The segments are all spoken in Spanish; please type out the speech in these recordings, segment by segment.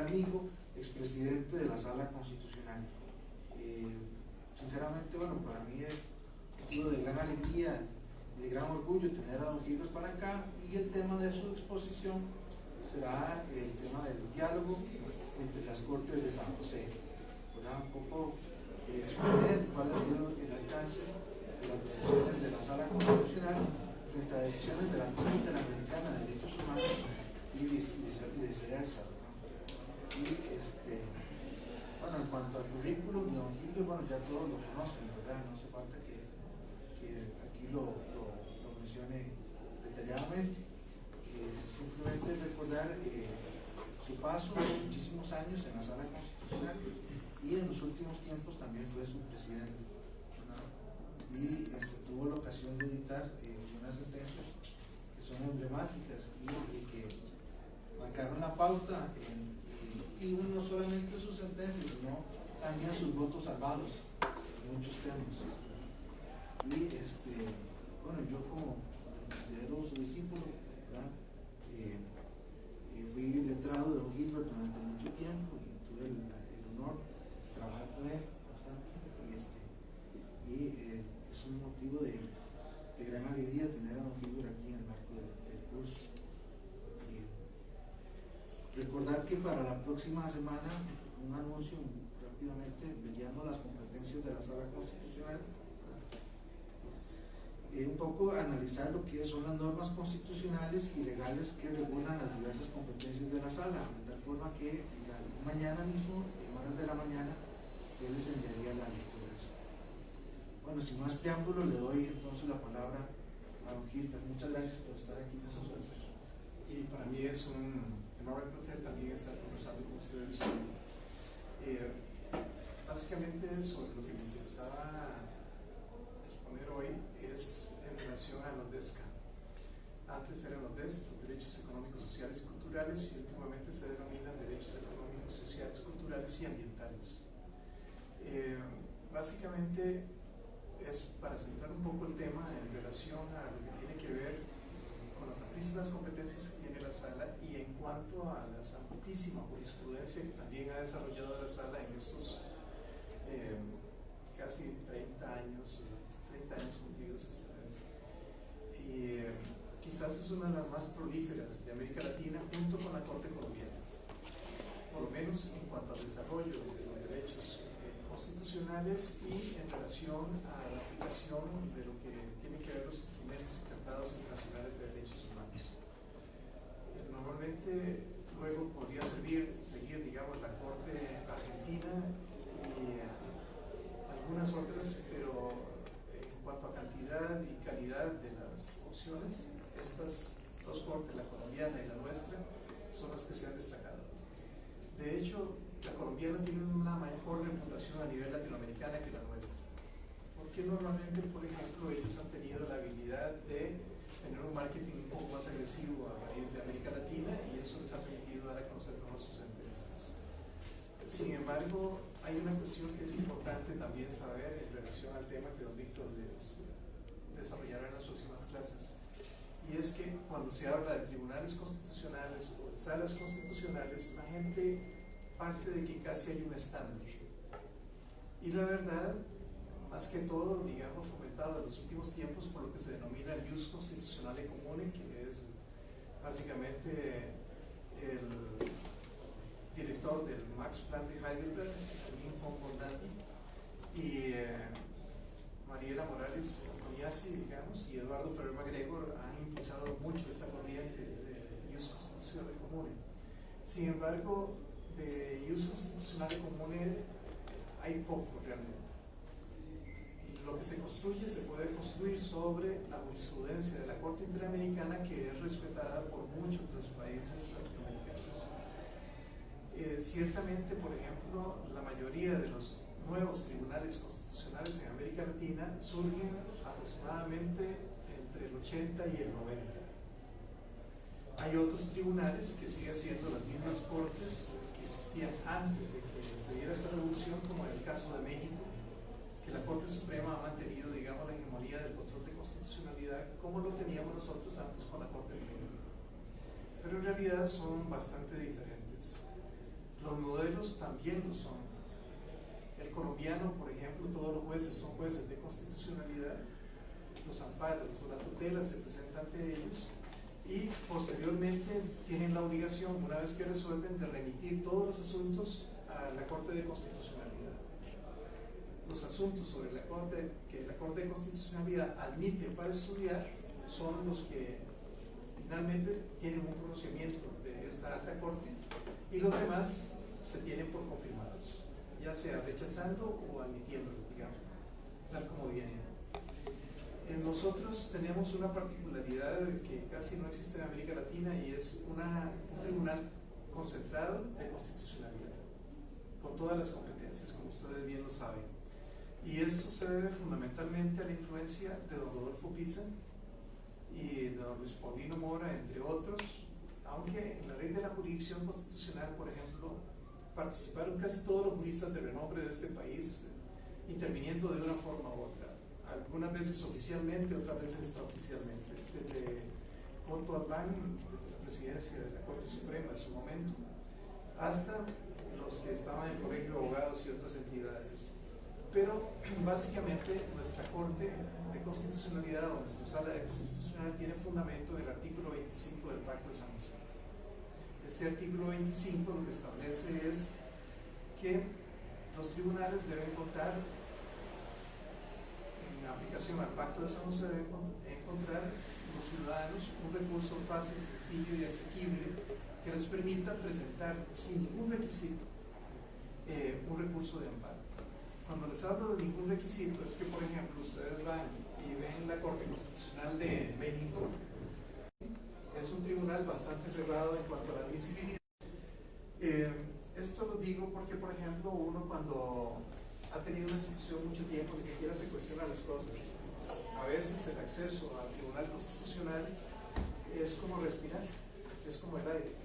amigo, expresidente de la Sala Constitucional. Sinceramente, bueno, para mí es motivo de gran alegría y de gran orgullo tener a don Gilbert para acá, y el tema de su exposición será el tema del diálogo entre las Cortes de San José. ¿Verdad? Un poco exponer cuál ha sido el alcance de las decisiones de la Sala Constitucional frente a decisiones de la Corte Interamericana de Derechos Humanos y viceversa. Bueno, en cuanto al currículum de don Gilbert, bueno, ya todos lo conocen, ¿verdad? No hace falta que aquí lo mencione detalladamente. Simplemente recordar su paso de muchísimos años en la Sala Constitucional, y en los últimos tiempos también fue su presidente, ¿verdad? Y tuvo la ocasión de dictar unas sentencias que son emblemáticas y que marcaron la pauta y no solamente sus sentencias, sino también sus votos salvados en muchos temas. Y bueno, yo como considero su discípulo, ¿verdad? Fui letrado de don Gilbert durante mucho tiempo y tuve el honor de trabajar con él bastante, y es un motivo de gran alegría tener a don Gilbert aquí en el marco del curso. Recordar que para la próxima semana, un anuncio rápidamente, veríamos las competencias de la Sala Constitucional, un poco analizar lo que son las normas constitucionales y legales que regulan las diversas competencias de la Sala, de tal forma que mañana mismo, en horas de la mañana, él les enviaría las lecturas. Bueno, sin más preámbulo, le doy entonces la palabra a don Gilbert. Muchas gracias por estar aquí. Y para mí es un enorme placer también estar conversando con ustedes. Básicamente, sobre lo que me interesaba exponer hoy es en relación a los DESCA. Antes eran los DES, los Derechos Económicos, Sociales y Culturales, y últimamente se denominan Derechos Económicos, Sociales, Culturales y Ambientales. Básicamente es para centrar un poco el tema en relación a lo que tiene que ver con las amplísimas competencias que tiene la Sala y en cuanto a la amplísima jurisprudencia que también ha desarrollado la Sala en estos casi 30 años cumplidos esta vez. Y quizás es una de las más prolíferas de América Latina junto con la Corte Colombiana, por lo menos en cuanto al desarrollo de los derechos constitucionales y en relación a la aplicación de lo que tiene que ver los instrumentos y tratados internacionales de derechos humanos. Normalmente luego podría seguir, digamos, la Corte Argentina y algunas otras, pero en cuanto a cantidad y calidad de las opciones, estas dos cortes, la colombiana y la nuestra, son las que se han destacado. De hecho, la colombiana tiene una mejor reputación a nivel latinoamericana que la nuestra, porque normalmente, por ejemplo, ellos han tenido la habilidad de tener un marketing un poco más agresivo a raíz de América Latina, y eso les ha permitido dar a conocer mejor sus sentencias. Sin embargo, hay una cuestión que es importante también saber en relación al tema que don Víctor desarrollará en las próximas clases, y es que cuando se habla de tribunales constitucionales o de salas constitucionales, la gente parte de que casi hay un estándar, y la verdad, más que todo, digamos, fomentado en los últimos tiempos por lo que se denomina el Ius Constitutionale Comune, que es básicamente el director del Max Planck de Heidelberg, Erwin von Bondanti, y Mariela Morales Antoniazzi, digamos, y Eduardo Ferrer MacGregor han impulsado mucho esta corriente de Ius Constitutionale Comune. Sin embargo, de Ius Constitutionale Comune hay poco realmente. Lo que se construye se puede construir sobre la jurisprudencia de la Corte Interamericana, que es respetada por muchos de los países latinoamericanos. Ciertamente, por ejemplo, la mayoría de los nuevos tribunales constitucionales en América Latina surgen aproximadamente entre el 80 y el 90. Hay otros tribunales que siguen siendo las mismas cortes que existían antes de que se diera esta revolución, como en el caso de México, que la Corte Suprema ha mantenido, digamos, la hegemonía del control de constitucionalidad como lo teníamos nosotros antes con la Corte Suprema. Pero en realidad son bastante diferentes. modelos también lo son. El colombiano, por ejemplo, todos los jueces son jueces de constitucionalidad, los amparos o la tutela se presentan ante ellos y posteriormente tienen la obligación, una vez que resuelven, de remitir todos los asuntos a la Corte de Constitucionalidad. Los asuntos sobre la Corte que la Corte de Constitucionalidad admite para estudiar son los que finalmente tienen un pronunciamiento de esta alta Corte y los demás se tienen por confirmados, ya sea rechazando o admitiéndolo, digamos, tal como viene. Nosotros tenemos una particularidad que casi no existe en América Latina y es un tribunal concentrado de constitucionalidad, con todas las competencias, como ustedes bien lo saben. Y esto se debe fundamentalmente a la influencia de don Rodolfo Pisa y de don Luis Paulino Mora, entre otros, aunque en la ley de la jurisdicción constitucional, por ejemplo, participaron casi todos los juristas de renombre de este país, interviniendo de una forma u otra, algunas veces oficialmente, otras veces extraoficialmente, desde Otto Albán, de la presidencia de la Corte Suprema en su momento, hasta los que estaban en el Colegio de Abogados y otras entidades. Pero básicamente nuestra Corte de Constitucionalidad o nuestra Sala de Constitucionalidad tiene fundamento en el artículo 25 del Pacto de San José. Este artículo 25 lo que establece es que los tribunales deben contar, en aplicación al Pacto de San José, deben encontrar los ciudadanos un recurso fácil, sencillo y asequible que les permita presentar sin ningún requisito un recurso de amparo. Cuando les hablo de ningún requisito es que, por ejemplo, ustedes van y ven la Corte Constitucional de México. Es un tribunal bastante cerrado en cuanto a la admisibilidad. Esto lo digo porque, por ejemplo, uno cuando ha tenido una institución mucho tiempo ni siquiera se cuestiona las cosas. A veces el acceso al Tribunal Constitucional es como respirar, es como el aire.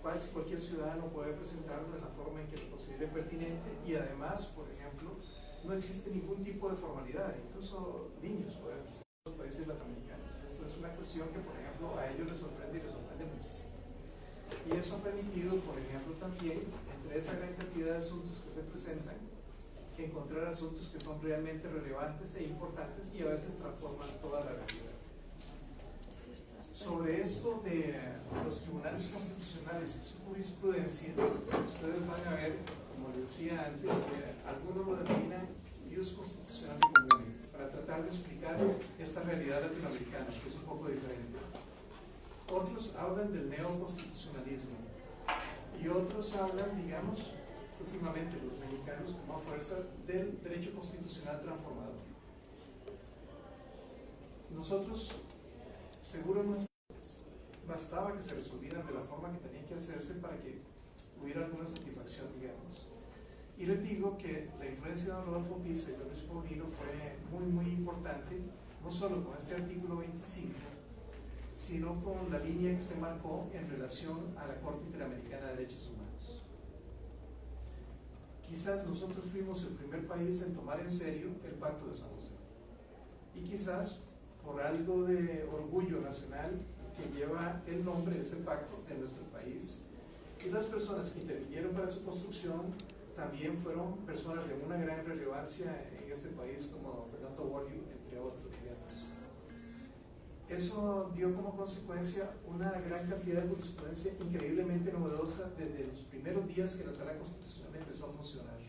Cualquier ciudadano puede presentarlo de la forma en que lo considere pertinente y además, por ejemplo, no existe ningún tipo de formalidad, incluso niños pueden visitar los países latinoamericanos. Esto es una cuestión que, por ejemplo, a ellos les sorprende y les sorprende muchísimo. Y eso ha permitido, por ejemplo, también, entre esa gran cantidad de asuntos que se presentan, encontrar asuntos que son realmente relevantes e importantes y a veces transforman toda la realidad. Sobre esto de los tribunales constitucionales y su jurisprudencia, ustedes van a ver, como les decía antes, que algunos lo denominan virus constitucional común, para tratar de explicar esta realidad latinoamericana, que es un poco diferente. Otros hablan del neoconstitucionalismo y otros hablan, digamos, últimamente los mexicanos como a fuerza del derecho constitucional transformador. Nosotros, seguro no bastaba que se resolvieran de la forma que tenían que hacerse para que hubiera alguna satisfacción, digamos. Y les digo que la influencia de don Rodolfo Pisa y de Luis Paulino fue muy importante, no solo con este artículo 25, sino con la línea que se marcó en relación a la Corte Interamericana de Derechos Humanos. Quizás nosotros fuimos el primer país en tomar en serio el Pacto de San José. Y quizás por algo de orgullo nacional que lleva el nombre de ese pacto en nuestro país. Y las personas que intervinieron para su construcción también fueron personas de una gran relevancia en este país, como Fernando Bolio, entre otros, digamos. Eso dio como consecuencia una gran cantidad de jurisprudencia increíblemente novedosa desde los primeros días que la Sala Constitucional empezó a funcionar.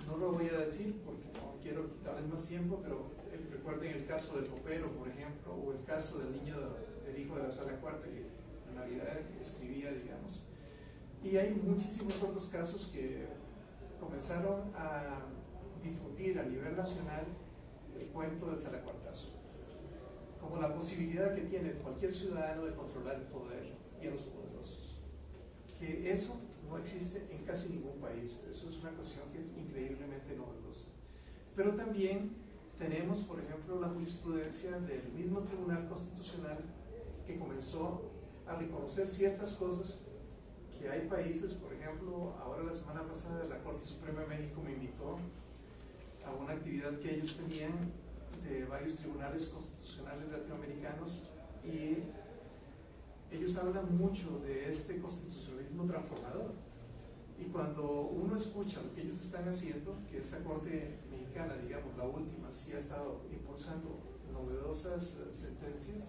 No lo voy a decir porque no quiero quitarles más tiempo, pero recuerden el caso del copero, por ejemplo, o el caso del niño, del hijo de la Sala Cuarta, que en Navidad escribía, digamos. Y hay muchísimos otros casos que comenzaron a difundir a nivel nacional el cuento del Salacuartazo, como la posibilidad que tiene cualquier ciudadano de controlar el poder y a los poderosos. Que eso no existe en casi ningún país. Eso es una cuestión que es increíblemente novedosa. Pero también tenemos, por ejemplo, la jurisprudencia del mismo Tribunal Constitucional que comenzó a reconocer ciertas cosas que hay países, por ejemplo, ahora la semana pasada la Corte Suprema de México me invitó a una actividad que ellos tenían de varios tribunales constitucionales latinoamericanos y ellos hablan mucho de este constitucionalismo transformador. Y cuando uno escucha lo que ellos están haciendo, que esta Corte Mexicana, digamos, la última, sí ha estado impulsando novedosas sentencias,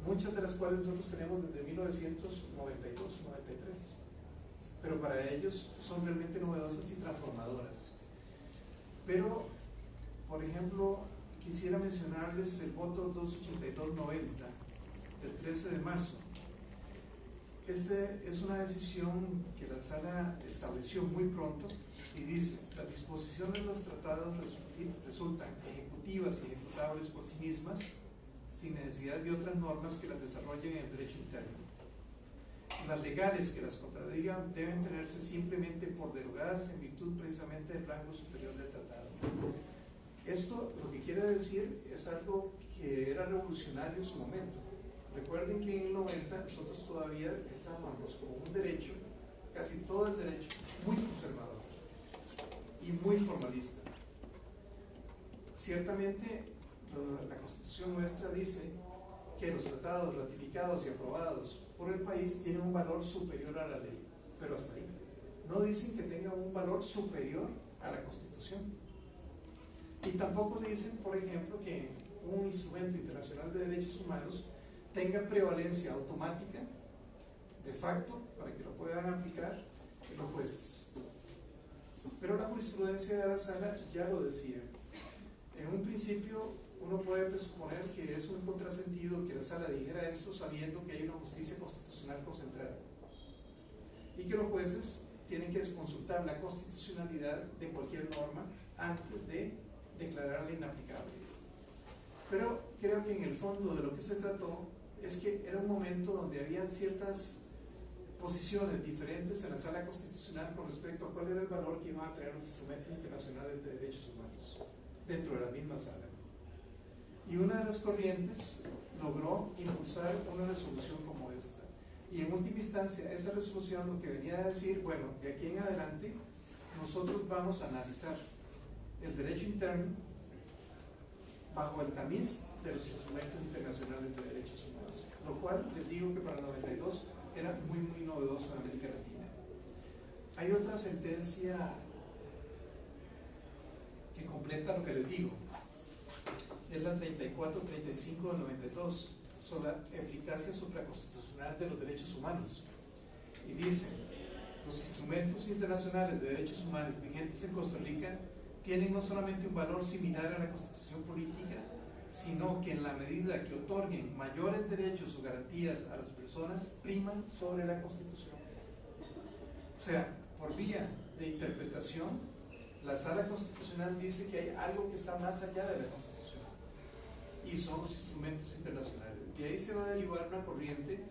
muchas de las cuales nosotros tenemos desde 1992, 93, pero para ellos son realmente novedosas y transformadoras. Pero, por ejemplo, quisiera mencionarles el voto 28290 del 13 de marzo. Es una decisión que la Sala estableció muy pronto y dice: las disposiciones de los tratados resultan ejecutivas y ejecutables por sí mismas sin necesidad de otras normas que las desarrollen en el derecho interno. Las legales que las contradigan deben tenerse simplemente por derogadas en virtud precisamente del rango superior del tratado. Esto lo que quiere decir es algo que era revolucionario en su momento. Recuerden que en el 90 nosotros todavía estábamos como un derecho, casi todo el derecho, muy conservador y muy formalista. Ciertamente la Constitución nuestra dice que los tratados ratificados y aprobados por el país tienen un valor superior a la ley, pero hasta ahí. No dicen que tengan un valor superior a la Constitución. Y tampoco dicen, por ejemplo, que un instrumento internacional de derechos humanos tenga prevalencia automática, de facto, para que lo puedan aplicar los jueces. Pero la jurisprudencia de la Sala ya lo decía. En un principio, uno puede presuponer que es un contrasentido que la Sala dijera esto sabiendo que hay una justicia constitucional concentrada y que los jueces tienen que consultar la constitucionalidad de cualquier norma antes de declararla inaplicable. Pero creo que en el fondo de lo que se trató es que era un momento donde habían ciertas posiciones diferentes en la Sala Constitucional con respecto a cuál era el valor que iban a traer los instrumentos internacionales de derechos humanos dentro de la misma Sala. Y una de las corrientes logró impulsar una resolución como esta. Y en última instancia, esa resolución lo que venía a decir, bueno, de aquí en adelante, nosotros vamos a analizar el derecho interno bajo el tamiz de los instrumentos internacionales de derechos humanos, lo cual les digo que para el 92 era muy, muy novedoso en América Latina. Hay otra sentencia que completa lo que les digo, es la 3435 del 92, sobre la eficacia supraconstitucional de los derechos humanos. Y dice: los instrumentos internacionales de derechos humanos vigentes en Costa Rica tienen no solamente un valor similar a la Constitución política, sino que en la medida que otorguen mayores derechos o garantías a las personas, priman sobre la Constitución. O sea, por vía de interpretación, la Sala Constitucional dice que hay algo que está más allá de la Constitución, y son los instrumentos internacionales. Y ahí se va a derivar una corriente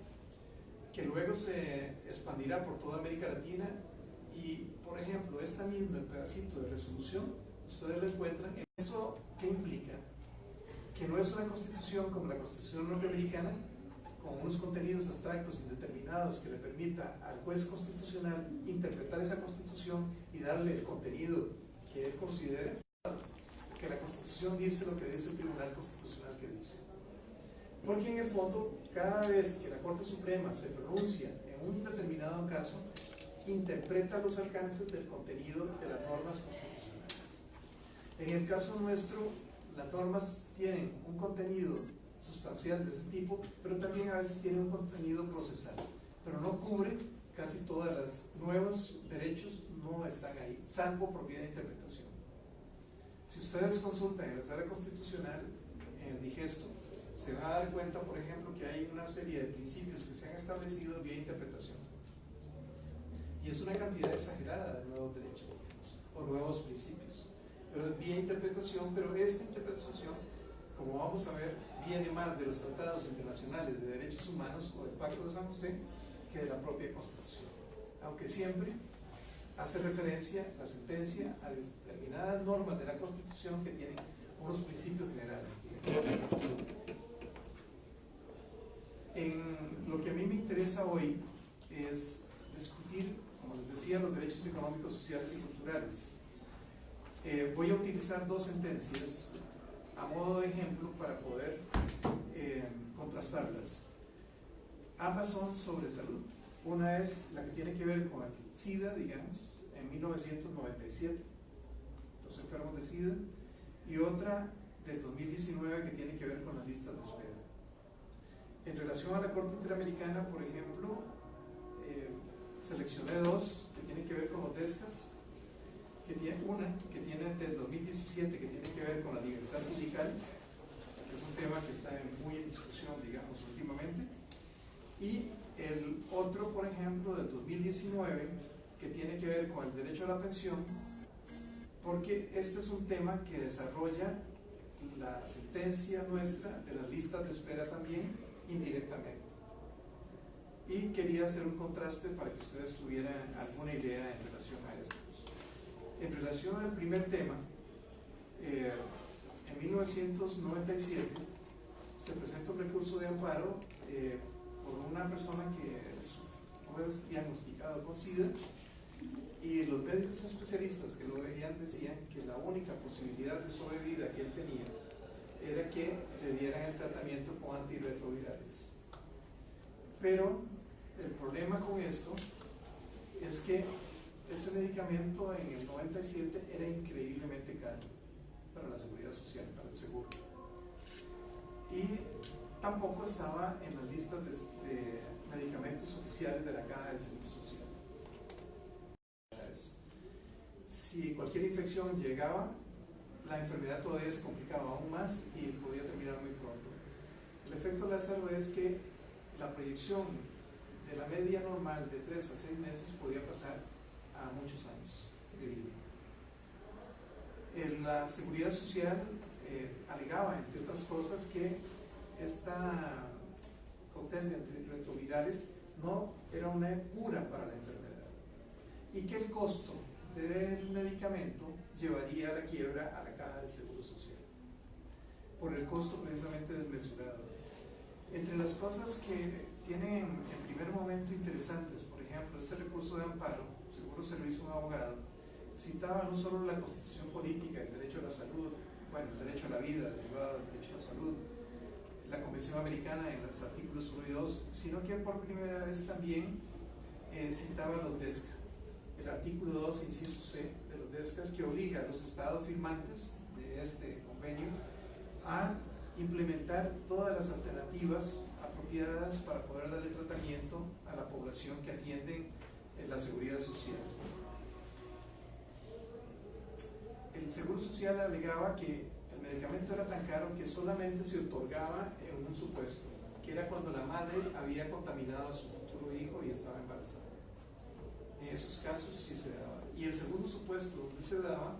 que luego se expandirá por toda América Latina. Y, por ejemplo, esta misma, el pedacito de resolución, ustedes lo encuentran. ¿Eso qué implica? Que no es una constitución como la Constitución norteamericana, con unos contenidos abstractos indeterminados que le permita al juez constitucional interpretar esa constitución y darle el contenido que él considere, que la Constitución dice lo que dice el Tribunal Constitucional que dice. Porque en el fondo, cada vez que la Corte Suprema se pronuncia en un determinado caso, interpreta los alcances del contenido de las normas constitucionales. En el caso nuestro, las normas tienen un contenido sustancial de ese tipo, pero también a veces tienen un contenido procesal, pero no cubre casi todos los nuevos derechos, no están ahí, salvo por vía de interpretación. Si ustedes consultan en la Sala Constitucional, en el digesto, se van a dar cuenta, por ejemplo, que hay una serie de principios que se han establecido vía interpretación. Y es una cantidad exagerada de nuevos derechos o nuevos principios. Pero es vía interpretación, pero esta interpretación, como vamos a ver, viene más de los tratados internacionales de derechos humanos o del Pacto de San José que de la propia Constitución. Aunque siempre hace referencia la sentencia a determinadas normas de la Constitución que tienen unos principios generales. En lo que a mí me interesa hoy es discutir, como les decía, los derechos económicos, sociales y culturales. Voy a utilizar dos sentencias a modo de ejemplo para poder contrastarlas. Ambas son sobre salud. Una es la que tiene que ver con el SIDA, digamos, en 1997, los enfermos de SIDA, y otra del 2019 que tiene que ver con las listas de espera. En relación a la Corte Interamericana, por ejemplo, seleccioné dos que tienen que ver con los DESCAS, una que tiene del 2017 que tiene que ver con la libertad sindical, que es un tema que está muy en discusión, digamos, últimamente, y el otro, por ejemplo, del 2019, que tiene que ver con el derecho a la pensión, porque este es un tema que desarrolla la sentencia nuestra de las listas de espera también indirectamente. Y quería hacer un contraste para que ustedes tuvieran alguna idea en relación a estos. En relación al primer tema, en 1997 se presenta un recurso de amparo por una persona que fue diagnosticado con SIDA, y los médicos especialistas que lo veían decían que la única posibilidad de sobrevida que él tenía era que le dieran el tratamiento con antirretrovirales. Pero el problema con esto es que ese medicamento en el 97 era increíblemente caro para la seguridad social, para el seguro, y tampoco estaba en las listas de medicamentos oficiales de la Caja de Seguro Social. Si cualquier infección llegaba, la enfermedad todavía se complicaba aún más y podía terminar muy pronto. El efecto Lázaro es que la proyección de la media normal de 3 a 6 meses podía pasar a muchos años de vida. La Seguridad Social alegaba, entre otras cosas, que esta cóctel de antirretrovirales no era una cura para la enfermedad y que el costo del medicamento llevaría a la quiebra a la Caja del Seguro Social por el costo precisamente desmesurado. Entre las cosas que tienen en primer momento interesantes, por ejemplo, este recurso de amparo, seguro se lo hizo un abogado, citaba no solo la Constitución política, el derecho a la salud, bueno, el derecho a la vida derivado del derecho a la salud, la Convención Americana en los artículos 1 y 2, sino que por primera vez también citaba los DESCA, el artículo 2, inciso C de los DESCAS, que obliga a los estados firmantes de este convenio a implementar todas las alternativas apropiadas para poder darle tratamiento a la población que atienden la seguridad social. El Seguro Social alegaba que el medicamento era tan caro que solamente se otorgaba en un supuesto, que era cuando la madre había contaminado a su futuro hijo y estaba embarazada. En esos casos sí se daba. Y el segundo supuesto donde se daba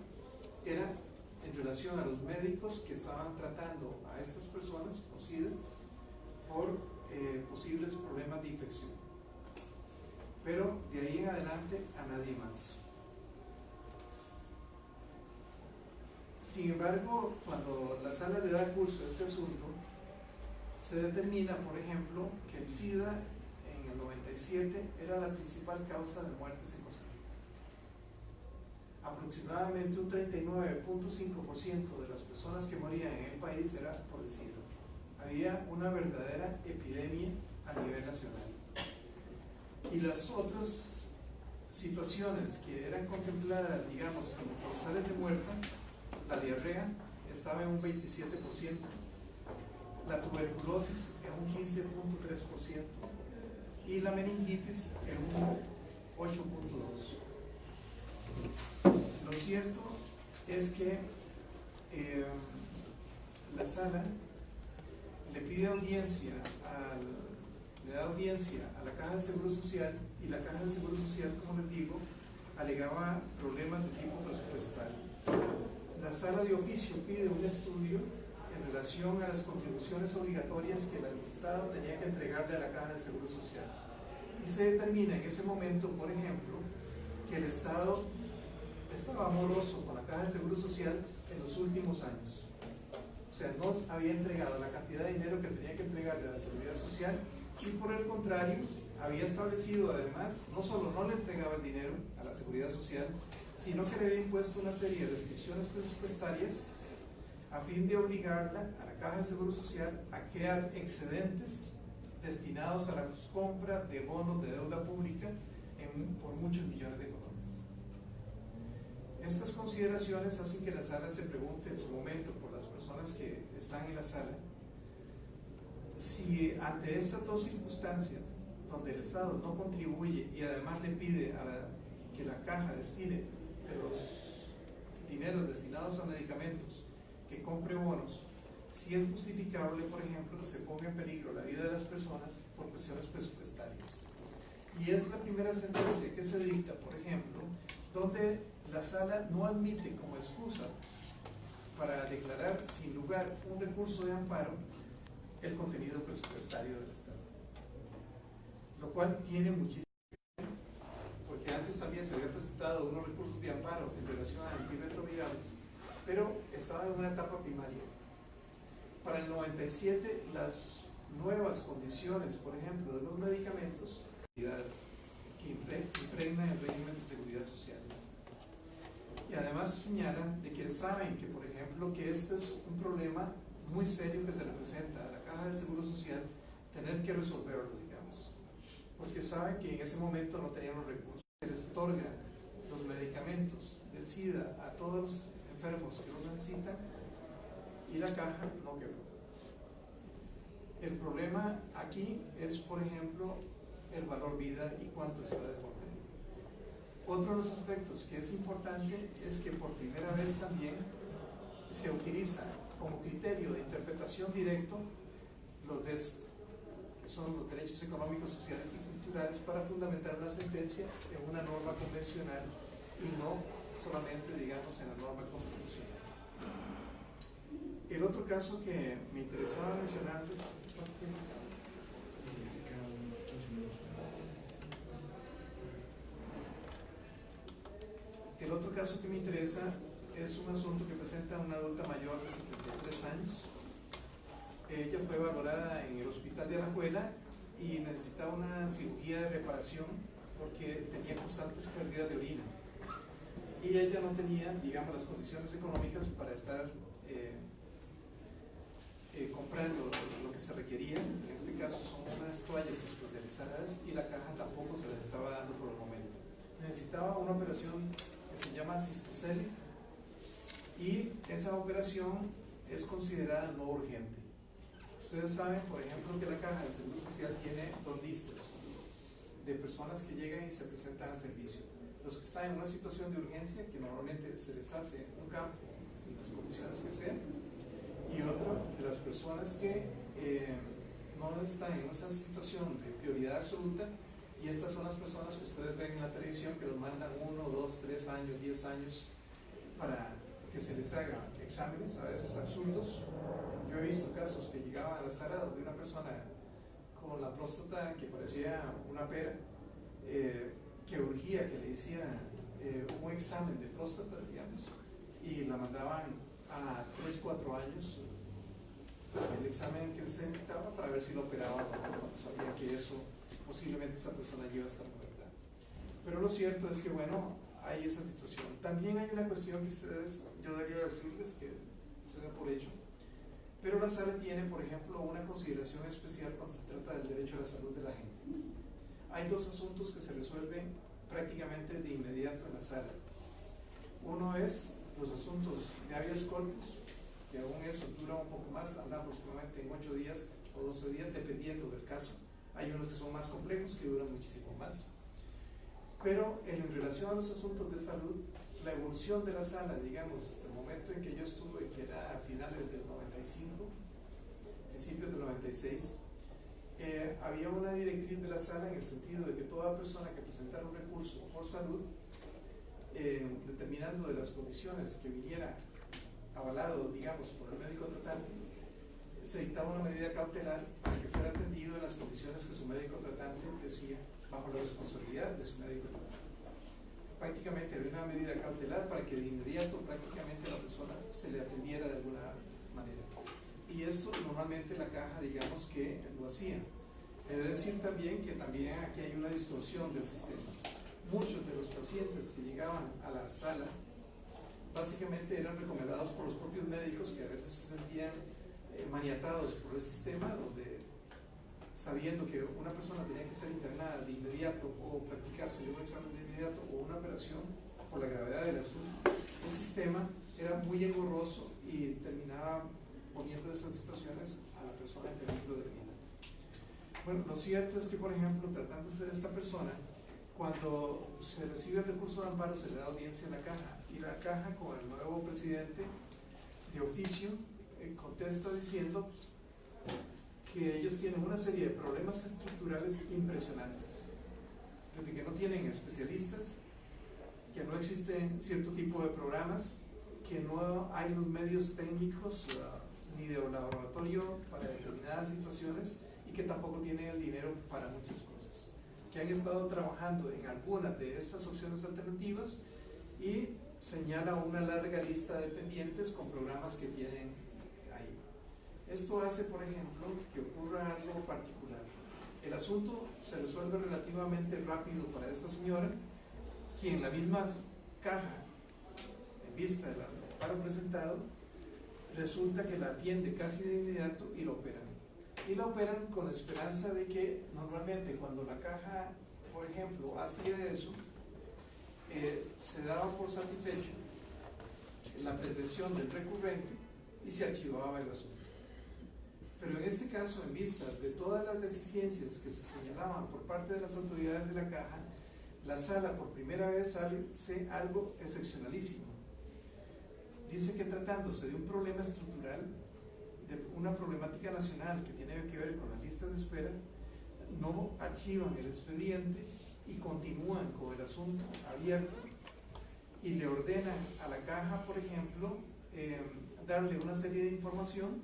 era en relación a los médicos que estaban tratando a estas personas con SIDA por posibles problemas de infección. Pero de ahí en adelante a nadie más. Sin embargo, cuando la sala le da curso a este asunto, se determina, por ejemplo, que el SIDA en el 97 era la principal causa de muertes en Costa Rica. Aproximadamente un 39.5% de las personas que morían en el país era por el SIDA. Había una verdadera epidemia a nivel nacional. Y las otras situaciones que eran contempladas, digamos, como causales de muerte, la diarrea estaba en un 27%, la tuberculosis en un 15.3% y la meningitis en un 8.2%. Lo cierto es que la sala le pide audiencia, le da audiencia a la Caja de Seguro Social, y la Caja de Seguro Social, como les digo, alegaba problemas de tipo presupuestal. La sala de oficio pide un estudio en relación a las contribuciones obligatorias que el administrado tenía que entregarle a la Caja de Seguro Social. Y se determina en ese momento, por ejemplo, que el Estado estaba moroso con la Caja de Seguro Social en los últimos años. O sea, no había entregado la cantidad de dinero que tenía que entregarle a la Seguridad Social, y por el contrario, había establecido además, no solo no le entregaba el dinero a la Seguridad Social, sino que le había impuesto una serie de restricciones presupuestarias a fin de obligarla a la Caja de Seguro Social a crear excedentes destinados a la compra de bonos de deuda pública por muchos millones de colones. Estas consideraciones hacen que la sala se pregunte en su momento por las personas que están en la sala si ante estas dos circunstancias donde el Estado no contribuye y además le pide que la caja destine de los dineros destinados a medicamentos, que compre bonos, si es justificable, por ejemplo, que se ponga en peligro la vida de las personas por cuestiones presupuestarias. Y es la primera sentencia que se dicta, por ejemplo, donde la sala no admite como excusa para declarar sin lugar un recurso de amparo el contenido presupuestario del Estado, lo cual tiene muchísimo, porque antes también se había presentado unos recursos de amparo en relación a antirretrovirales, pero estaba en una etapa primaria. Para el 97, las nuevas condiciones, por ejemplo, de los medicamentos, que impregna el régimen de seguridad social. Y además señalan de que saben que, por ejemplo, que este es un problema muy serio que se le presenta a la Caja del Seguro Social, tener que resolverlo, digamos, porque saben que en ese momento no tenían los recursos. Se les otorga los medicamentos del SIDA a todos los enfermos que lo necesitan y la caja no quebró. El problema aquí es, por ejemplo, el valor vida y cuánto está de por medio. Otro de los aspectos que es importante es que por primera vez también se utiliza como criterio de interpretación directo los DES, que son los derechos económicos, sociales y culturales, para fundamentar una sentencia en una norma convencional y no solamente, digamos, en la norma constitucional. El otro caso que me interesaba mencionarles, el otro caso que me interesa es un asunto que presenta una adulta mayor de 73 años. Ella fue valorada en el hospital de Alajuela y necesitaba una cirugía de reparación porque tenía constantes pérdidas de orina. Y ella no tenía, digamos, las condiciones económicas para estar comprando lo que se requería. En este caso son unas toallas especializadas y la caja tampoco se las estaba dando por el momento. Necesitaba una operación que se llama cistocele y esa operación es considerada no urgente. Ustedes saben, por ejemplo, que la Caja del Seguro Social tiene dos listas de personas que llegan y se presentan al servicio. Los que están en una situación de urgencia, que normalmente se les hace un campo en las condiciones que sean, y otro de las personas que no están en esa situación de prioridad absoluta, y estas son las personas que ustedes ven en la televisión que los mandan 1, 2, 3 años, 10 años para que se les haga exámenes, a veces absurdos. Yo he visto casos que llegaban a la sala de una persona con la próstata que parecía una pera, que urgía que le hicieran un examen de próstata, digamos, y la mandaban a 3, 4 años el examen que se necesitaba para ver si lo operaban o no. Sabía que eso posiblemente esa persona lleva hasta muerta. Pero lo cierto es que, bueno, hay esa situación. También hay una cuestión que ustedes, yo debería decirles que se da por hecho, pero la sala tiene, por ejemplo, una consideración especial cuando se trata del derecho a la salud de la gente. Hay dos asuntos que se resuelven prácticamente de inmediato en la sala. Uno es los asuntos de habeas corpus, que aún eso dura un poco más, anda aproximadamente en 8 días o 12 días, dependiendo del caso. Hay unos que son más complejos, que duran muchísimo más. Pero en relación a los asuntos de salud, la evolución de la sala, digamos, hasta el momento en que yo estuve, que era a finales del 95, principios del 96, había una directriz de la sala en el sentido de que toda persona que presentara un recurso por salud, determinando de las condiciones que viniera avalado, digamos, por el médico tratante, se dictaba una medida cautelar para que fuera atendido en las condiciones que su médico tratante decía, bajo la responsabilidad de su médico tratante. Prácticamente había una medida cautelar para que de inmediato prácticamente a la persona se le atendiera de alguna manera. Y esto normalmente la caja, digamos, que lo hacía. He de decir también que también aquí hay una distorsión del sistema. Muchos de los pacientes que llegaban a la sala básicamente eran recomendados por los propios médicos, que a veces se sentían maniatados por el sistema, donde sabiendo que una persona tenía que ser internada de inmediato o practicarse un examen de inmediato o una operación por la gravedad del asunto, el sistema era muy engorroso y terminaba poniendo esas situaciones a la persona en peligro de vida. Bueno, lo cierto es que, por ejemplo, tratándose de esta persona, cuando se recibe el recurso de amparo se le da audiencia a la caja, y la caja, con el nuevo presidente de oficio, contesta diciendo que ellos tienen una serie de problemas estructurales impresionantes, desde que no tienen especialistas, que no existen cierto tipo de programas, que no hay los medios técnicos ni de laboratorio para determinadas situaciones, y que tampoco tienen el dinero para muchas cosas, que han estado trabajando en algunas de estas opciones alternativas, y señala una larga lista de pendientes con programas que tienen ahí. Esto hace, por ejemplo, que ocurra algo particular. El asunto se resuelve relativamente rápido para esta señora, quien la misma caja, en vista del amparo presentado, resulta que la atiende casi de inmediato y la operan. Y la operan con la esperanza de que normalmente cuando la caja, por ejemplo, hacía eso, se daba por satisfecho la pretensión del recurrente y se archivaba el asunto. Pero en este caso, en vista de todas las deficiencias que se señalaban por parte de las autoridades de la caja, la sala por primera vez hace algo excepcionalísimo. Dice que tratándose de un problema estructural, de una problemática nacional que tiene que ver con las listas de espera, no archivan el expediente y continúan con el asunto abierto, y le ordenan a la caja, por ejemplo, darle una serie de información.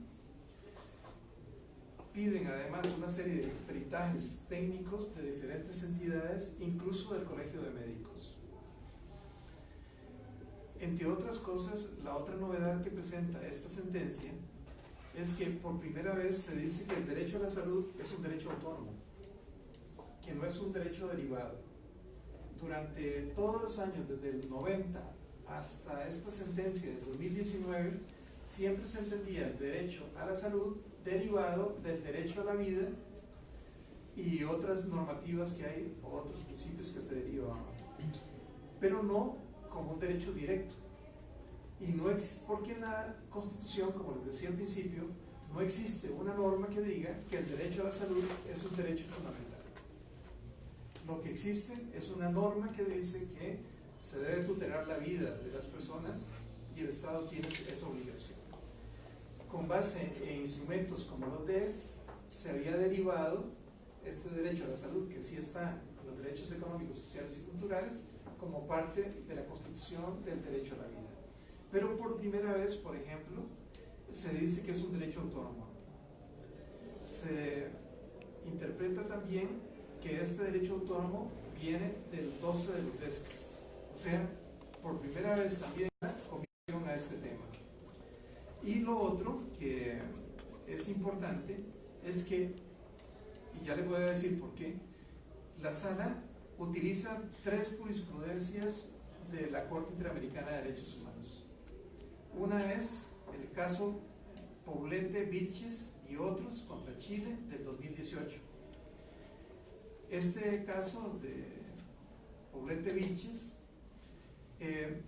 Piden además una serie de peritajes técnicos de diferentes entidades, incluso del Colegio de Médicos. Entre otras cosas, la otra novedad que presenta esta sentencia es que por primera vez se dice que el derecho a la salud es un derecho autónomo, que no es un derecho derivado. Durante todos los años, desde el 90 hasta esta sentencia del 2019, siempre se entendía el derecho a la salud derivado del derecho a la vida y otras normativas que hay, o otros principios que se derivan, pero no como un derecho directo. Y no es porque en la Constitución, como les decía al principio, no existe una norma que diga que el derecho a la salud es un derecho fundamental. Lo que existe es una norma que dice que se debe tutelar la vida de las personas, y el Estado tiene esa obligación. Con base en instrumentos como los DES, se había derivado este derecho a la salud, que sí está en los derechos económicos, sociales y culturales, como parte de la constitución del derecho a la vida. Pero por primera vez, por ejemplo, se dice que es un derecho autónomo. Se interpreta también que este derecho autónomo viene del 12 de Lutesca. O sea, por primera vez también una comisión a este tema. Y lo otro que es importante es que, y ya le voy a decir por qué, la sala utiliza 3 jurisprudencias de la Corte Interamericana de Derechos Humanos. Una es el caso Poblete, Vilches y otros contra Chile del 2018. Este caso de Poblete, Vilches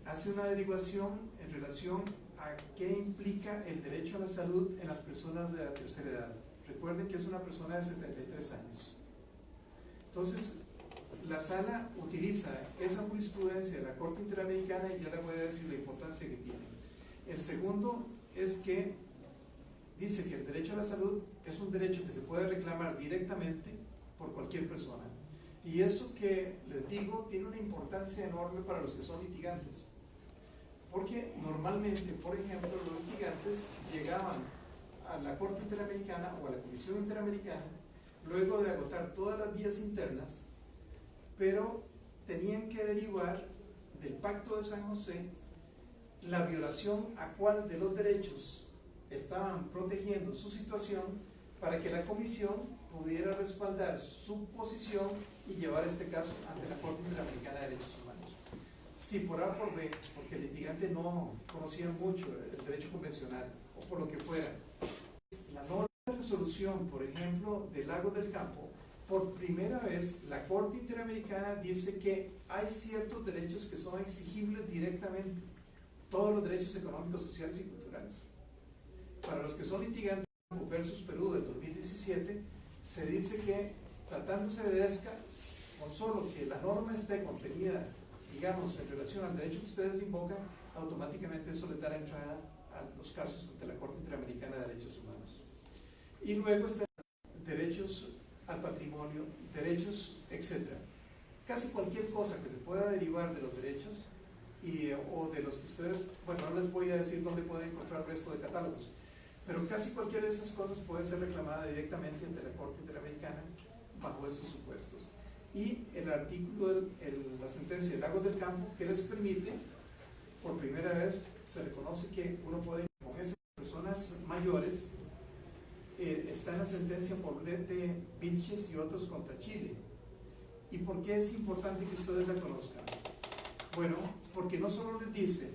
hace una derivación en relación a qué implica el derecho a la salud en las personas de la tercera edad. Recuerden que es una persona de 73 años. Entonces, la sala utiliza esa jurisprudencia de la Corte Interamericana, y ya le voy a decir la importancia que tiene. El segundo es que dice que el derecho a la salud es un derecho que se puede reclamar directamente por cualquier persona. Y eso que les digo tiene una importancia enorme para los que son litigantes. Porque normalmente, por ejemplo, los litigantes llegaban a la Corte Interamericana o a la Comisión Interamericana luego de agotar todas las vías internas, pero tenían que derivar del Pacto de San José la violación a cuál de los derechos estaban protegiendo su situación, para que la comisión pudiera respaldar su posición y llevar este caso ante la Corte Interamericana de Derechos Humanos. Si por A o por B, porque el litigante no conocía mucho el derecho convencional o por lo que fuera, la norma de resolución, por ejemplo, de Lagos del Campo, por primera vez la Corte Interamericana dice que hay ciertos derechos que son exigibles directamente, todos los derechos económicos, sociales y culturales. Para los que son litigantes versus Perú del 2017, se dice que tratándose de ESCA, con solo que la norma esté contenida, digamos, en relación al derecho que ustedes invocan, automáticamente eso les da la entrada a los casos ante la Corte Interamericana de Derechos Humanos. Y luego están derechos al patrimonio, derechos, etc. Casi cualquier cosa que se pueda derivar de los derechos o de los que ustedes, bueno, no les voy a decir dónde pueden encontrar el resto de catálogos, pero casi cualquiera de esas cosas puede ser reclamada directamente ante la Corte Interamericana bajo estos supuestos. Y el artículo, la sentencia de Lagos del Campo, que les permite, por primera vez, se reconoce que uno puede, con esas personas mayores, está en la sentencia Poblete, Vilches y otros contra Chile. ¿Y por qué es importante que ustedes la conozcan? Bueno, porque no solo les dice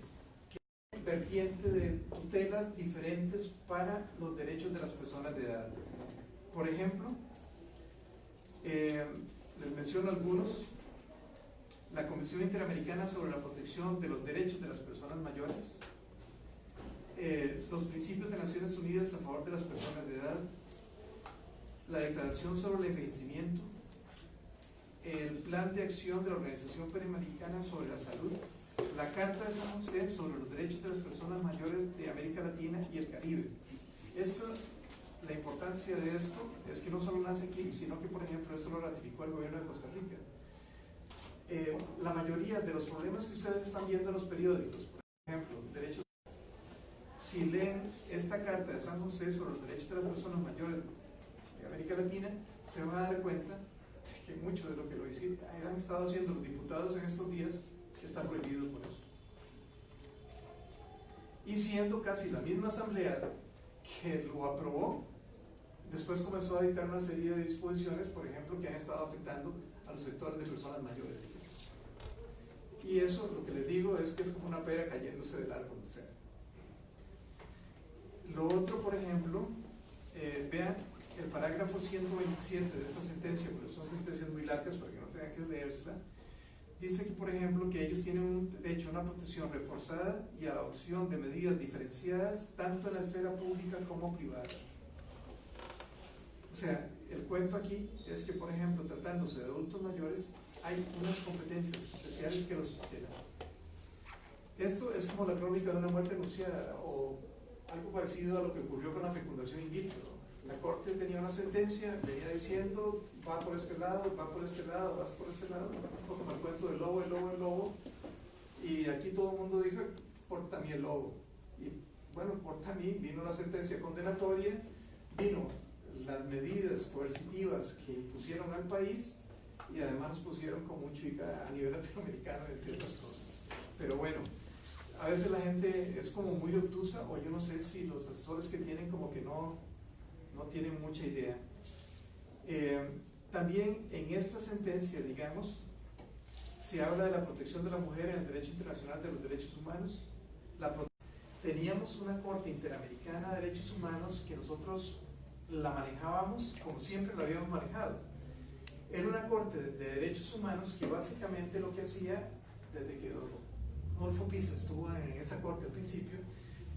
que hay vertiente de tutelas diferentes para los derechos de las personas de edad. Por ejemplo, les menciono algunos. La Convención Interamericana sobre la Protección de los Derechos de las Personas Mayores, los principios de Naciones Unidas a favor de las personas de edad, la Declaración sobre el Envejecimiento, el Plan de Acción de la Organización Panamericana sobre la Salud, la Carta de San José sobre los Derechos de las Personas Mayores de América Latina y el Caribe. La importancia de esto es que no solo nace aquí, sino que, por ejemplo, esto lo ratificó el gobierno de Costa Rica. La mayoría de los problemas que ustedes están viendo en los periódicos, por ejemplo, derechos, si leen esta Carta de San José sobre los derechos de las personas mayores de América Latina, se van a dar cuenta que mucho de lo que han estado haciendo los diputados en estos días está prohibido por eso. Y siendo casi la misma asamblea que lo aprobó, después comenzó a dictar una serie de disposiciones, por ejemplo, que han estado afectando a los sectores de personas mayores. Y eso, lo que les digo, es que es como una pera cayéndose del árbol. O sea. Lo otro, por ejemplo, vean el parágrafo 127 de esta sentencia, porque son sentencias muy largas para que no tengan que leérsela. Dice que, por ejemplo, que ellos tienen un derecho a una protección reforzada y a la adopción de medidas diferenciadas tanto en la esfera pública como privada. O sea, el cuento aquí es que, por ejemplo, tratándose de adultos mayores, hay unas competencias especiales que los tutelan. Esto es como la crónica de una muerte anunciada o algo parecido a lo que ocurrió con la fecundación in vitro. La Corte tenía una sentencia, venía diciendo, va por este lado, va por este lado, vas por este lado, como el cuento del lobo, el lobo, el lobo, y aquí todo el mundo dijo, por también el lobo. Y bueno, por también vino la sentencia condenatoria, vino las medidas coercitivas que impusieron al país y además nos pusieron con mucho a nivel latinoamericano, entre otras cosas. Pero bueno, a veces la gente es como muy obtusa, o yo no sé si los asesores que tienen como que no tienen mucha idea. También en esta sentencia, digamos, se habla de la protección de la mujer en el derecho internacional de los derechos humanos. Teníamos una Corte Interamericana de Derechos Humanos que nosotros la manejábamos como siempre la habíamos manejado. Era una Corte de Derechos Humanos que básicamente lo que hacía, desde que Adolfo Pisa estuvo en esa Corte al principio,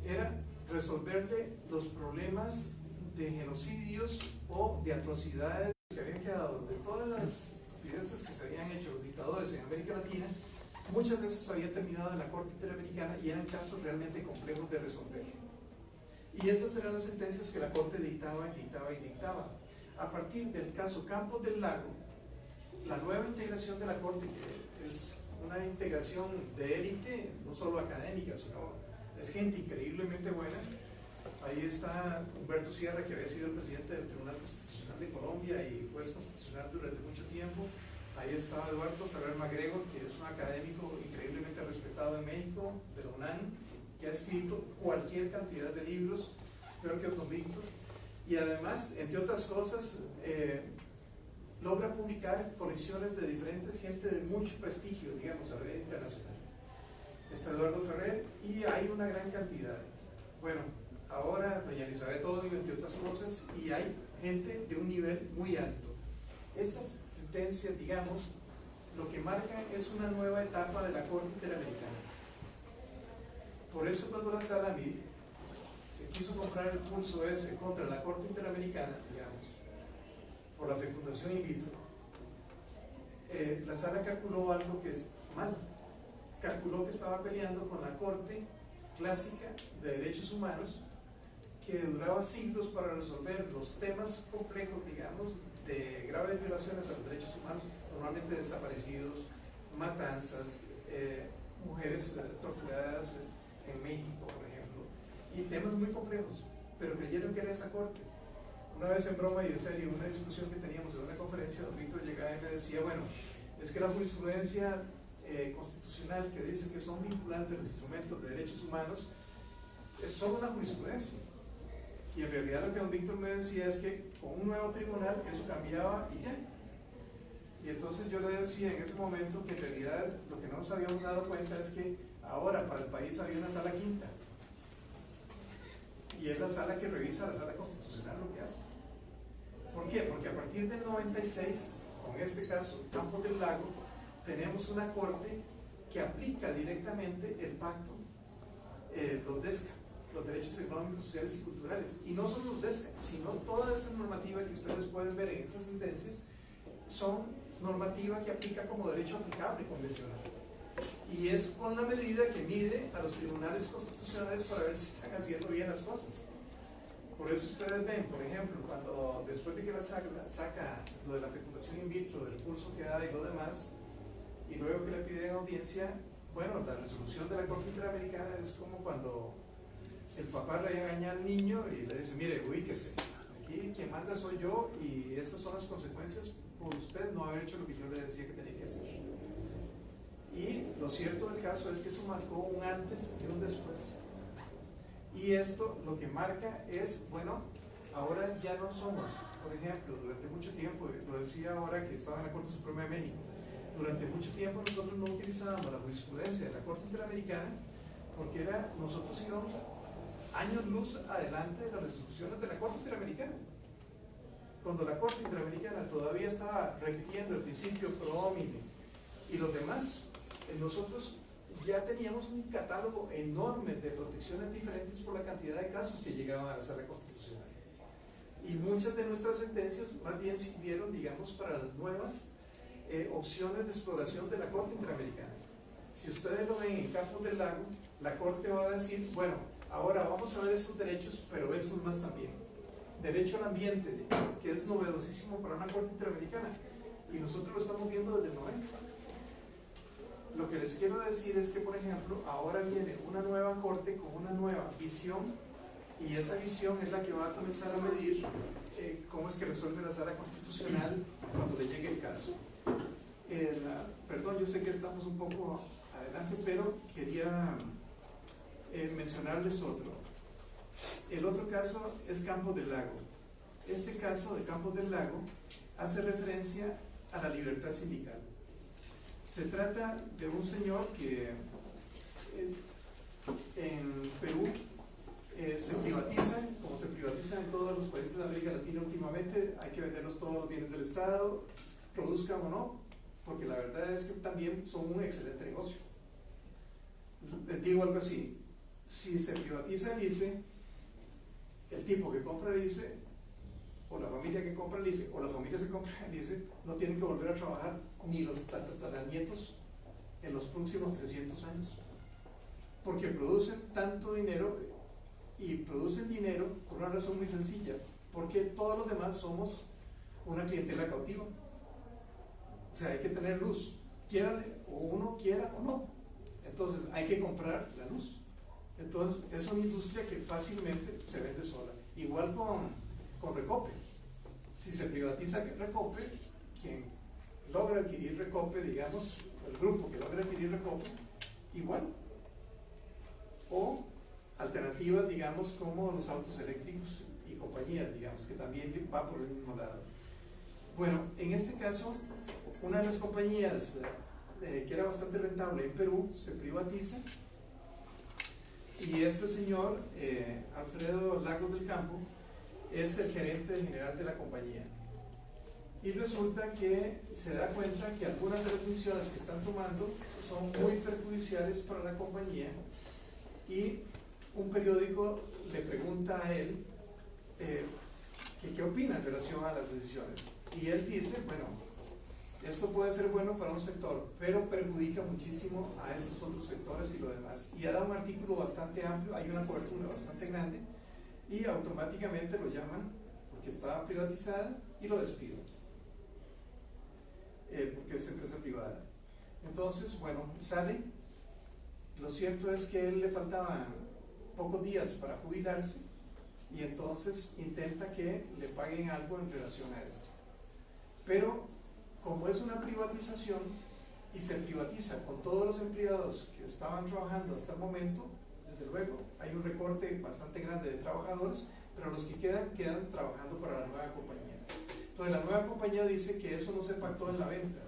era resolverle los problemas de genocidios o de atrocidades que habían quedado, de todas las estupideces que se habían hecho los dictadores en América Latina. Muchas veces había terminado en la Corte Interamericana y eran casos realmente complejos de resolver. Y esas eran las sentencias que la Corte dictaba y dictaba y dictaba. A partir del caso Campos del Lago, la nueva integración de la Corte, que es una integración de élite, no solo académica, sino es gente increíblemente buena. Ahí está Humberto Sierra, que había sido el presidente del Tribunal Constitucional de Colombia y juez constitucional durante mucho tiempo. Ahí está Eduardo Ferrer Magregor, que es un académico increíblemente respetado en México, de la UNAM, que ha escrito cualquier cantidad de libros, creo que Don Víctor, y además, entre otras cosas, logra publicar colecciones de diferentes gente de mucho prestigio, digamos, a nivel internacional. Está Eduardo Ferrer y hay una gran cantidad. Bueno, ahora doña Elizabeth Odio, entre otras cosas, y hay gente de un nivel muy alto. Estas sentencias, digamos, lo que marcan es una nueva etapa de la Corte Interamericana. Por eso cuando la Sala MIR se quiso comprar el pulso ese contra la Corte Interamericana, digamos, por la fecundación in vitro, la Sala calculó algo que es mal. Calculó que estaba peleando con la Corte Clásica de Derechos Humanos, que duraba siglos para resolver los temas complejos, digamos, de graves violaciones a los derechos humanos, normalmente desaparecidos, matanzas, mujeres torturadas en México, por ejemplo, y temas muy complejos, pero creyeron que era esa Corte. Una vez en broma y en serio, una discusión que teníamos en una conferencia, don Víctor llegaba y me decía, bueno, es que la jurisprudencia constitucional que dice que son vinculantes los instrumentos de derechos humanos es solo una jurisprudencia. Y en realidad lo que don Víctor me decía es que con un nuevo tribunal eso cambiaba y ya. Y entonces yo le decía en ese momento que en realidad lo que no nos habíamos dado cuenta es que ahora para el país había una sala quinta. Y es la sala que revisa, la sala constitucional, lo que hace. ¿Por qué? Porque a partir del 96, con este caso, Campos del Lago, tenemos una corte que aplica directamente el pacto, los DESCA, los derechos económicos, sociales y culturales. Y no solo los DESCA, sino toda esa normativa que ustedes pueden ver en esas sentencias, son normativa que aplica como derecho aplicable convencional. Y es con la medida que mide a los tribunales constitucionales para ver si están haciendo bien las cosas. Por eso ustedes ven, por ejemplo, cuando después de que la saca lo de la fecundación in vitro, del curso que da y lo demás, y luego que le piden audiencia, bueno, la resolución de la Corte Interamericana es como cuando el papá regaña al niño y le dice, mire, ubíquese, aquí quien manda soy yo y estas son las consecuencias por usted no haber hecho lo que yo le decía que tenía que hacer. Y lo cierto del caso es que eso marcó un antes y un después. Y esto lo que marca es, bueno, ahora ya no somos, por ejemplo, durante mucho tiempo, lo decía ahora que estaba en la Corte Suprema de México, durante mucho tiempo nosotros no utilizábamos la jurisprudencia de la Corte Interamericana porque nosotros íbamos años luz adelante de las resoluciones de la Corte Interamericana. Cuando la Corte Interamericana todavía estaba repitiendo el principio pro homine y los demás, nosotros ya teníamos un catálogo enorme de protecciones diferentes por la cantidad de casos que llegaban a la Sala Constitucional. Y muchas de nuestras sentencias más bien sirvieron, digamos, para las nuevas opciones de exploración de la Corte Interamericana. Si ustedes lo ven en Campos del Lago, la Corte va a decir, bueno, ahora vamos a ver estos derechos, pero estos más también. Derecho al ambiente, que es novedosísimo para una Corte Interamericana, y nosotros lo estamos viendo desde el 90. Lo que les quiero decir es que, por ejemplo, ahora viene una nueva Corte con una nueva visión, y esa visión es la que va a comenzar a medir cómo es que resuelve la Sala Constitucional cuando le llegue el caso. Perdón, yo sé que estamos un poco adelante, pero quería mencionarles otro. El otro caso es Campos del Lago. Este caso de Campos del Lago hace referencia a la libertad sindical. Se trata de un señor que en Perú se privatizan, como se privatizan en todos los países de América Latina últimamente, hay que venderlos todos los bienes del Estado, produzcan o no, porque la verdad es que también son un excelente negocio. Les digo algo así, si se privatiza el ICE, el tipo que compra el ICE, o la familia que compra el ICE, o la familia que compra el ICE, no tienen que volver a trabajar ni los tataranietos en los próximos 300 años, porque producen tanto dinero y producen dinero por una razón muy sencilla, porque todos los demás somos una clientela cautiva. O sea, hay que tener luz, quiera o uno quiera o no, entonces hay que comprar la luz. Entonces es una industria que fácilmente se vende sola. Igual con Recope. Si se privatiza Recope, quien logra adquirir Recope, digamos, el grupo que logra adquirir Recope, igual. O alternativas, digamos, como los autos eléctricos y compañías, digamos, que también va por el mismo lado. Bueno, en este caso, una de las compañías que era bastante rentable en Perú se privatiza Y este señor, Alfredo Lagos del Campo, es el gerente general de la compañía. Y resulta que se da cuenta que algunas de las decisiones que están tomando son muy perjudiciales para la compañía, y un periódico le pregunta a él qué opina en relación a las decisiones. Y él dice, bueno, esto puede ser bueno para un sector, pero perjudica muchísimo a estos otros sectores y lo demás. Y ha dado un artículo bastante amplio, hay una cobertura bastante grande, y automáticamente lo llaman porque estaba privatizada y lo despiden, porque es empresa privada. Entonces, bueno, sale. Lo cierto es que a él le faltaban pocos días para jubilarse, y entonces intenta que le paguen algo en relación a esto. Pero como es una privatización y se privatiza con todos los empleados que estaban trabajando hasta el momento, desde luego hay un recorte bastante grande de trabajadores, pero los que quedan trabajando para la nueva compañía. Entonces la nueva compañía dice que eso no se pactó en la venta,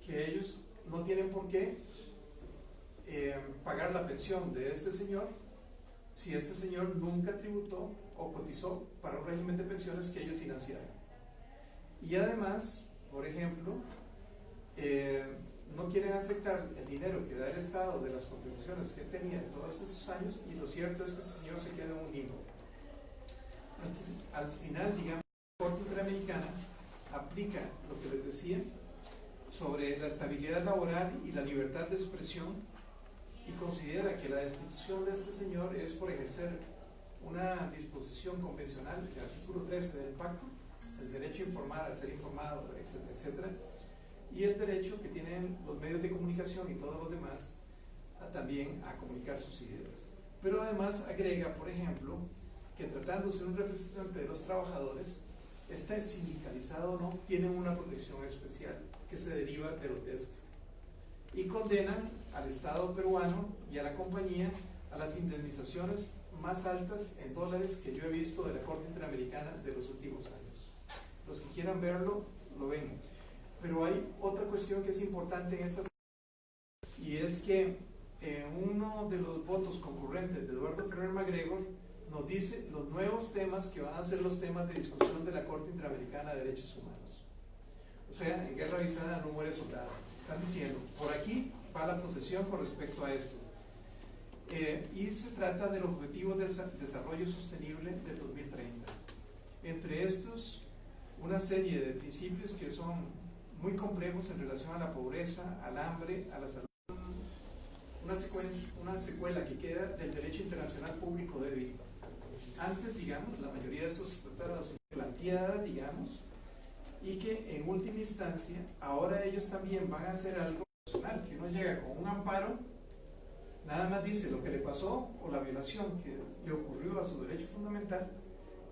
que ellos no tienen por qué pagar la pensión de este señor si este señor nunca tributó o cotizó para un régimen de pensiones que ellos financiaron. Y además, por ejemplo, no quieren aceptar el dinero que da el Estado de las contribuciones que él tenía en todos esos años, y lo cierto es que este señor se queda en un limbo. Al final, digamos, la Corte Interamericana aplica lo que les decía sobre la estabilidad laboral y la libertad de expresión, y considera que la destitución de este señor es por ejercer una disposición convencional, el artículo 13 del pacto, el derecho a informar, a ser informado, etcétera, etcétera, y el derecho que tienen los medios de comunicación y todos los demás también a comunicar sus ideas. Pero además agrega, por ejemplo, que tratándose de un representante de los trabajadores, esté sindicalizado o no, tienen una protección especial que se deriva de lo que es, y condenan al Estado peruano y a la compañía a las indemnizaciones más altas en dólares que yo he visto de la Corte Interamericana de los últimos años. Los que quieran verlo, lo ven. Pero hay otra cuestión que es importante en estas, y es que uno de los votos concurrentes de Eduardo Ferrer MacGregor nos dice los nuevos temas que van a ser los temas de discusión de la Corte Interamericana de Derechos Humanos. O sea, en guerra avisada no muere soldado. Están diciendo, por aquí va la procesión con respecto a esto. Y se trata de los objetivos del desarrollo sostenible del 2030. Entre estos, una serie de principios que son muy complejos en relación a la pobreza, al hambre, a la salud. Una secuela que queda del derecho internacional público débil. Antes, digamos, la mayoría de estos tratados planteada, digamos, y que en última instancia ahora ellos también van a hacer algo personal, que uno llega con un amparo, nada más dice lo que le pasó o la violación que le ocurrió a su derecho fundamental,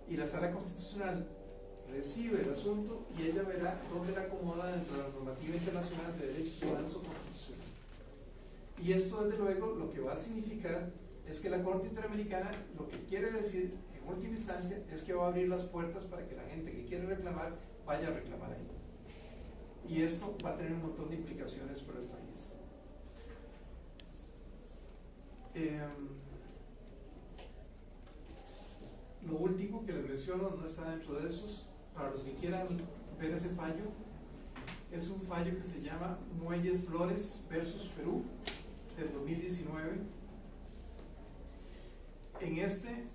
y la Sala Constitucional recibe el asunto y ella verá dónde la acomoda dentro de la normativa internacional de derechos humanos o constitucional. Y esto, desde luego, lo que va a significar es que la Corte Interamericana, lo que quiere decir en última instancia, es que va a abrir las puertas para que la gente que quiere reclamar vaya a reclamar ahí. Y esto va a tener un montón de implicaciones para el país. Lo último que les menciono no está dentro de esos. Para los que quieran ver ese fallo, es un fallo que se llama Muelles Flores versus Perú, del 2019. En este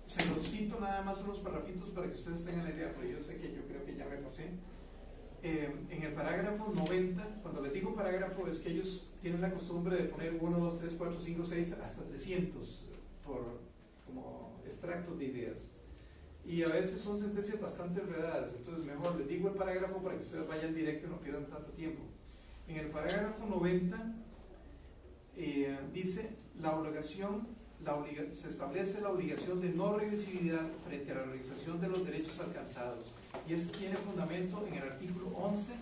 se los cito nada más unos parrafitos para que ustedes tengan la idea, porque yo sé que yo creo que ya me pasé. En el parágrafo 90, cuando les digo parágrafo, es que ellos tienen la costumbre de poner 1, 2, 3, 4, 5, 6, hasta 300 como extractos de ideas. Y a veces son sentencias bastante enredadas, entonces mejor les digo el parágrafo para que ustedes vayan directo y no pierdan tanto tiempo. En el parágrafo 90 dice se establece la obligación de no regresividad frente a la realización de los derechos alcanzados, y esto tiene fundamento en el artículo 11,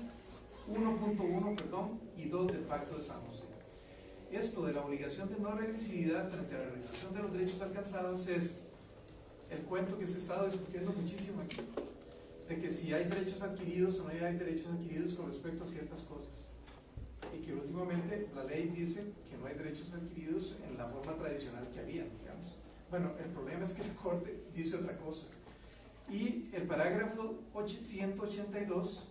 1.1 y 2 del Pacto de San José. Esto de la obligación de no regresividad frente a la realización de los derechos alcanzados es el cuento que se ha estado discutiendo muchísimo aquí, de que si hay derechos adquiridos o no hay derechos adquiridos con respecto a ciertas cosas, y que antiguamente la ley dice que no hay derechos adquiridos en la forma tradicional que había, digamos. Bueno, el problema es que la Corte dice otra cosa. Y el parágrafo 182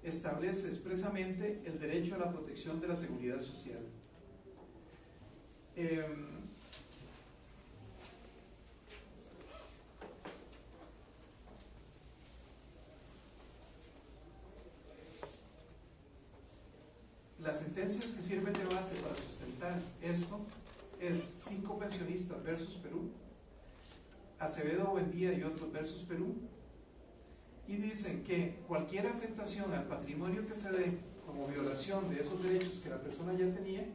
establece expresamente el derecho a la protección de la seguridad social. Las sentencias que sirven de base para sustentar esto es 5 pensionistas versus Perú, Acevedo Buendía y otros versus Perú, y dicen que cualquier afectación al patrimonio que se dé como violación de esos derechos que la persona ya tenía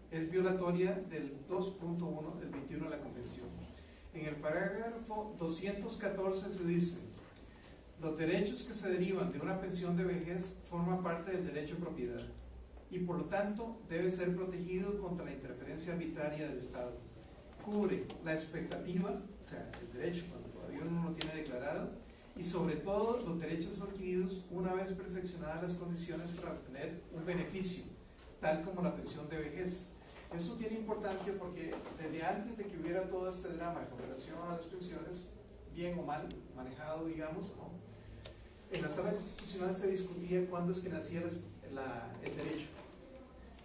es violatoria del 2.1 del 21 de la Convención. En el parágrafo 214 se dice: los derechos que se derivan de una pensión de vejez forman parte del derecho a propiedad y por lo tanto debe ser protegido contra la interferencia arbitraria del Estado. Cubre la expectativa, o sea, el derecho cuando todavía uno no lo tiene declarado, y sobre todo los derechos adquiridos una vez perfeccionadas las condiciones para obtener un beneficio, tal como la pensión de vejez. Eso tiene importancia porque desde antes de que hubiera todo este drama con relación a las pensiones, bien o mal manejado, digamos, ¿no?, en la Sala Constitucional se discutía cuándo es que nacía el derecho.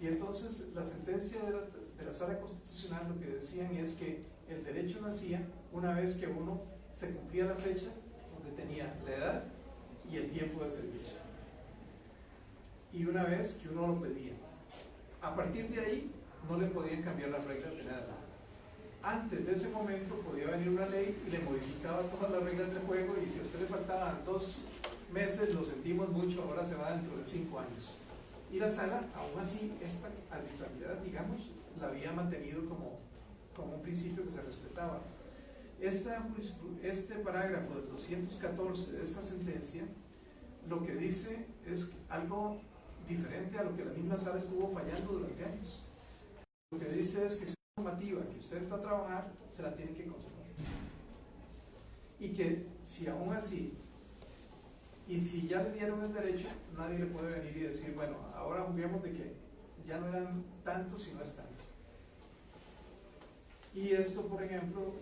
Y entonces la sentencia de la Sala Constitucional lo que decían es que el derecho nacía una vez que uno se cumplía la fecha donde tenía la edad y el tiempo de servicio, y una vez que uno lo pedía. A partir de ahí no le podían cambiar las reglas de nada. Antes de ese momento podía venir una ley y le modificaba todas las reglas del juego, y si a usted le faltaban 2 meses, lo sentimos mucho, ahora se va dentro de 5 años. Y la sala, aún así, esta arbitrariedad, digamos, la había mantenido como un principio que se respetaba. Este parágrafo del 214 de esta sentencia lo que dice es algo diferente a lo que la misma sala estuvo fallando durante años. Lo que dice es que si es una normativa que usted está a trabajar, se la tiene que conservar. Y que si aún así, y si ya le dieron el derecho, nadie le puede venir y decir, bueno, ahora juguemos de que ya no eran tantos, sino es tanto. Y esto, por ejemplo,